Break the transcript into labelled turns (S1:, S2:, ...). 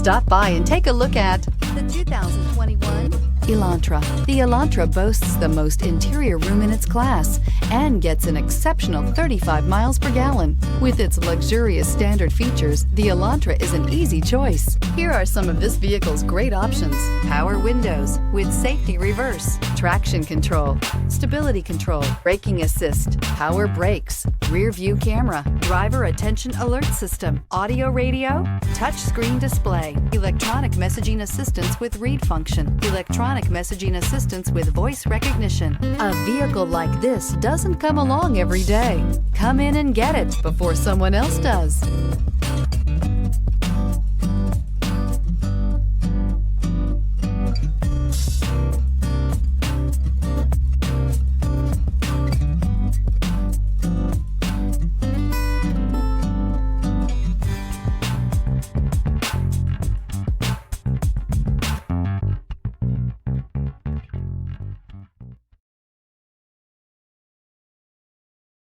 S1: Stop by and take a look at the 2021 Elantra. The Elantra boasts the most interior room in its class and gets an exceptional 35 miles per gallon. With its luxurious standard features, the Elantra is an easy choice. Here are some of this vehicle's great options: power windows with safety reverse, traction control, stability control, braking assist, power brakes, rear view camera, driver attention alert system, audio radio, touch screen display, electronic messaging assistance with read function, electronic messaging assistance with voice recognition. A vehicle like this doesn't come along every day. Come in and get it before someone else does.